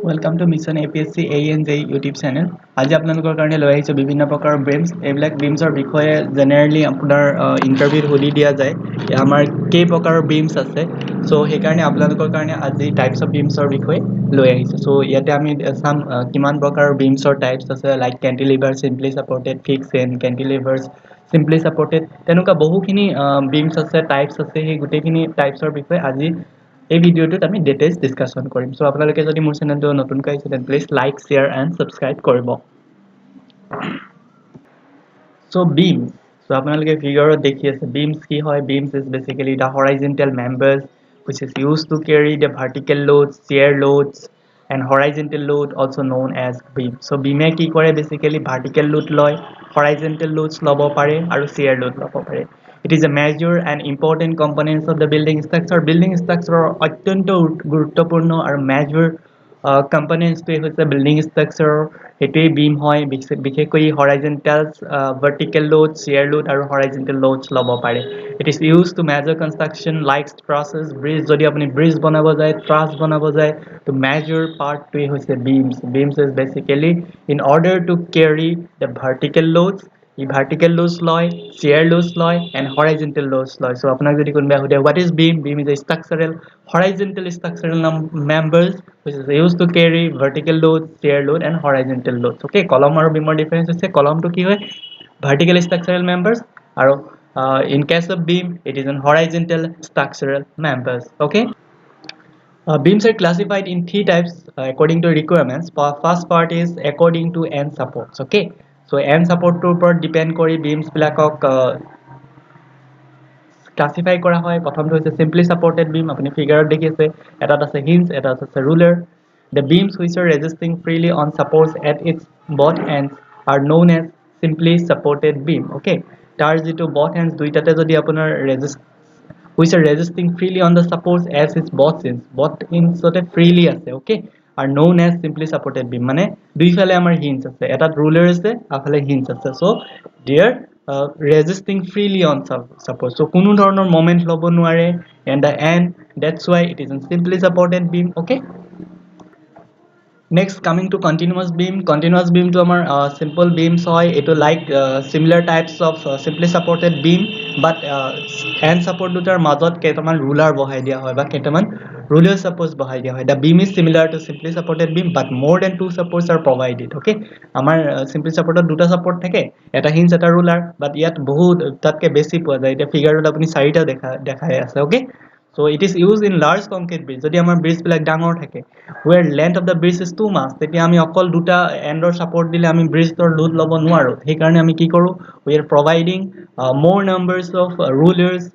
Welcome to Mission APSC ANJ YouTube channel. আজি আপোনালোকৰ কাৰণে লৈ আহিছো বিভিন্ন প্ৰকাৰৰ beams এইবিলাক beamsৰ বিষয়ে জেনেৰেলি আপোনাৰ ইন্টাৰভিউত সুধি দিয়া যায় আমাৰ কেই প্ৰকাৰৰ beams আছে সো সেইকাৰণে আপোনালোকৰ কাৰণে আজি টাইপছ অফ beamsৰ বিষয়ে লৈ আহিছো সো ইয়াতে আমি চাম কিমান প্ৰকাৰৰ beamsৰ টাইপছ আছে like cantilever simply supported fixed and cantilevers simply supported তেনেকুৱা বহুখিনি beams আছে টাইপছ আছে সেই গোটেইখিনি টাইপছৰ বিষয়ে আজি এই ভিডিওটোত আমি ডিটেইলছ ডিসকাশন কৰিম সো আপোনালোকে যদি মোৰ চেনেলটো নতুনকৈ আহিছে then please like share and subscribe কৰিব সো beams সো আপোনালোকে ফিগাৰত দেখি আছে beams কি হয় beams is basically the horizontal members which is used to carry the vertical loads shear loads and horizontal load also known as beam so beam এ কি কৰে basically vertical load লয় horizontal loads লব পাৰে আৰু shear load লব পাৰে it is a major and important components of the building structure অত্যন্ত গুৰুত্বপূৰ্ণ আৰু major components to হৈছে building structure হেতুই beam হয় বিশেষকৈ horizontal vertical load shear load আৰু horizontal loads লব পাৰে it is used to measure construction like trusses bridge যদি আপুনি bridge বনাব যায় truss বনাব যায় to measure part to হৈছে beams is basically in order to carry the vertical loads vertical loads লয় shear loads লয় and horizontal loads লয় so আপোনাক যদি কোনোবাই সুধে what is beam is a structural horizontal structural members which is used to carry vertical load shear load and horizontal loads okay column আৰু beam difference হৈছে column to কি হয় vertical structural members আৰু in case of beam it is an horizontal structural members okay beams are classified in three types according to requirements first part is according to end supports okay so end support to upor depend kori beams bilakok classify kora hoy prothomto hoise simply supported beam apuni figure dekhi ase etat ase hinge etat ase ruler the beams which are resisting freely on supports at its both ends are known as simply supported beam okay tar jitu both ends duitate jodi apunar resist which are resisting freely on the supports as its both ends ote freely ase okay are known as simply supported beam mane dui phale amar hinge ase etat ruler ase afale hinge ase so they are resisting freely on support so কোনো ধৰণৰ moment লব নোৱাৰে and the end that's why it is a simply supported beam okay next coming to continuous beam to amar simple beams hoy eto like similar types of simply supported beam but end support dutar majot ketaman ruler bahai dia hoy ba ketaman ruler supports bahai dia hoy the beam is similar to simply supported beam but more than two supports are provided okay amar simply supported duta support thake eta hinge eta ruler but yet bahut tatke beshi poa jay eta figure ot apuni 4 ta dekhai ase okay so it is used in large concrete bridge jodi amar bridge bilak dangor thake where length of the bridge is too much teti ami okol duta end or support dile ami bridge tor load lobo nuaro he karone ami ki koru we are providing more numbers of rulers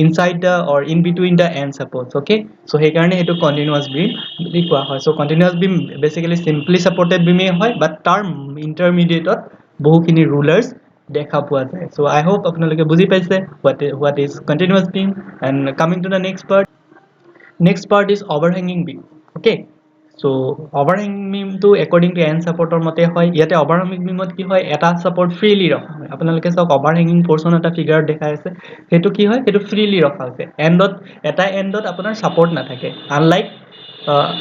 inside the or in between the end supports okay so he karone etu continuous beam bili koa hoy so continuous beam basically simply supported beam e hoy but term intermediate ot বহুখিনি rulers দেখা পোৱা যায় so I hope আপোনালোকে বুজি পাইছে what is continuous beam and coming to the next part is overhanging beam okay so overhanging beam to according to end support or mote hoy yate overhanging beam ot ki hoy eta support freely rakha hoy আপোনালোকে সক overhanging portion eta figure dekhai ase hetu ki hoy hetu freely rakha ase end ot apunar support na thake unlike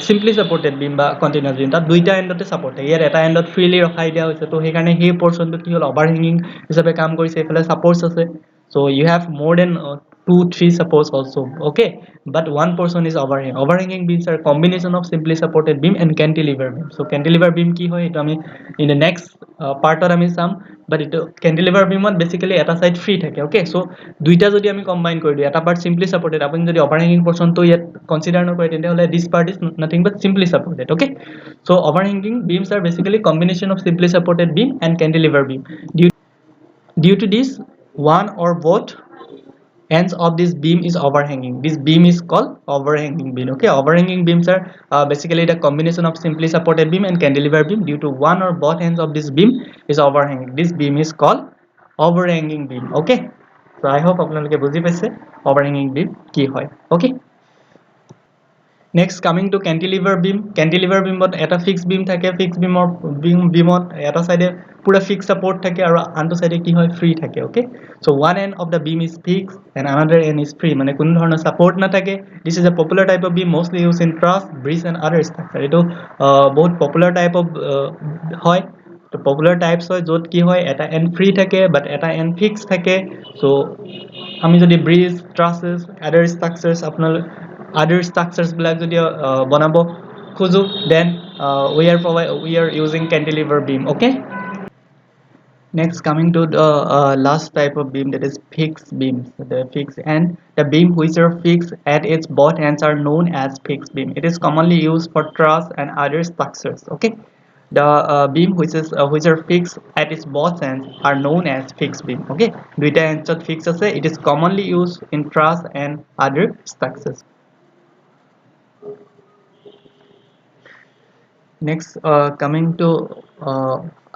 simply supported beam ba continuous beam ta duita end ote support thake yer eta end ot freely rakhai dia hoise to he karone he portion to ki hol overhanging hisabe kaam korise efale supports ase so you have more than 2-3 supports also okay but one portion is overhanging beams are combination of simply supported beam and cantilever beam so cantilever beam ki hoy etu ami in the next part or ami sam but etu cantilever beam ot basically eta side free thake okay so duita jodi ami combine kori diu eta part simply supported apuni jodi overhanging portion to yet consider no kore tente hole this part is nothing but simply supported okay so overhanging beams are basically combination of simply supported beam and cantilever beam due to this one or both ends of this beam is overhanging this beam is called overhanging beam okay overhanging beams are basically the combination of simply supported beam and cantilever beam due to one or both ends of this beam is overhanging this beam is called overhanging beam okay so I hope apnaloke buji paise overhanging beam ki hoy okay Next, coming to cantilever beam. Cantilever beam but eta fixed beam থাকে, fixed beamot eta side pura fixed support থাকে আৰু আনটো side কি হয় free থাকে, okay? So one end of the beam is fixed and another end is free, মানে কোনো ধৰণৰ support নাথাকে. This is a popular type of beam mostly used in truss, bridge and other structure. এটো বহুত popular type of হয়. তো popular types হয় য'ত কি হয় এটা end free থাকে but এটা end fixed থাকে. So আমি যদি bridge, trusses, other structures বিলাক যদি বনাব খুজো, then we are using cantilever beam, okay? Next, coming to the last type of beam, that is fixed beams. The fixed and the beam which are fixed at its both ends are known as fixed beam. It is commonly used for truss and other structures, okay? The beam which are fixed at its both ends are known as fixed beam, okay? Duita ends fixed ase, it is commonly used in truss and other structures. Next, coming to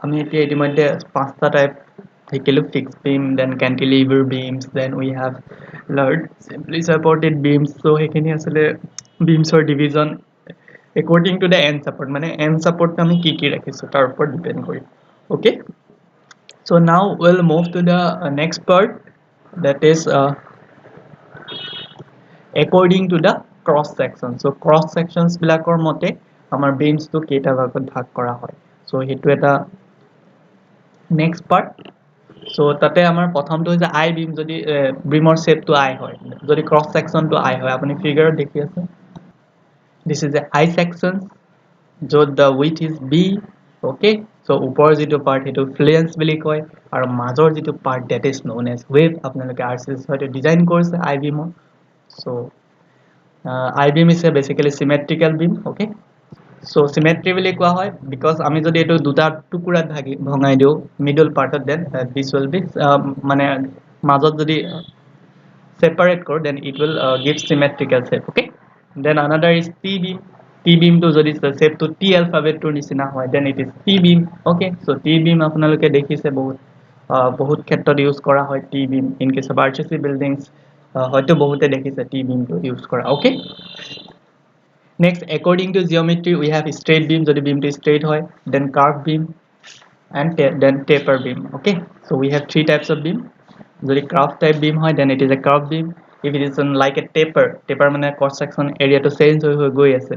আমি এতিয়া ইতিমধ্যে পাঁচটা type শিকিলো, fixed beam, then cantilever beams, then we have learned simply supported beams. So সেইখিনি আছিলে beamsৰ division according to the end support, মানে end support আমি কি কি ৰাখিছো তাৰ ওপৰত ডিপেন্ড কৰি, okay? So now we'll move to the next part, that is according to the cross section. So cross sections বিলাকৰ মতে আমাৰ beams to কেইটা ভাগত ভাগ কৰা হয়, so হেতু এটা next part. So তাতে আমাৰ প্ৰথমটো হৈছে I beam, যদি beamৰ shape to I হয়, যদি cross section to I হয়, আপুনি figure দেখি আছে, this is the I section, য'ত the width is B, okay? So ওপৰৰ যিটো part হেতু flange বুলি কয় আৰু মাজৰ যিটো part that is known as wave, আপোনালোকে RCS হয়তো ডিজাইন কৰিছে I beam. So I beam is a basically symmetrical beam, okay? So symmetry বুলি কোৱা হয় because আমি যদি এটো দুটা টুকুৰাত ভঙাই দিও middle part of, then this will be মানে মাজত যদি separate কৰো, then it will give symmetrical shape, okay? Then another is T beam. T beam to যদি shape to T alphabet to নিচিনা হয়, then it is T beam, okay? So T beam আপোনালোকে দেখিছে বহুত ক্ষেত্ৰত ইউজ কৰা হয় T beam in case of RCC buildings, হয়তো বহুতে দেখিছে T beam to ইউজ কৰা, okay? Next, according to geometry, we have straight beam, jodi beam to straight hoy, then curved beam, and then taper beam, okay? So we have three types of beam. Jodi curved type beam hoy, then it is a curved beam. If it is like a taper mane cross section area to change hoi goi ase,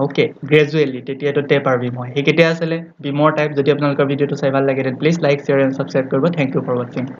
okay, gradually tetia to taper beam hoy. He ketia asile beam type. Jodi apnalokar video to sai bhal lage, then please like, share and subscribe koribo. Thank you for watching.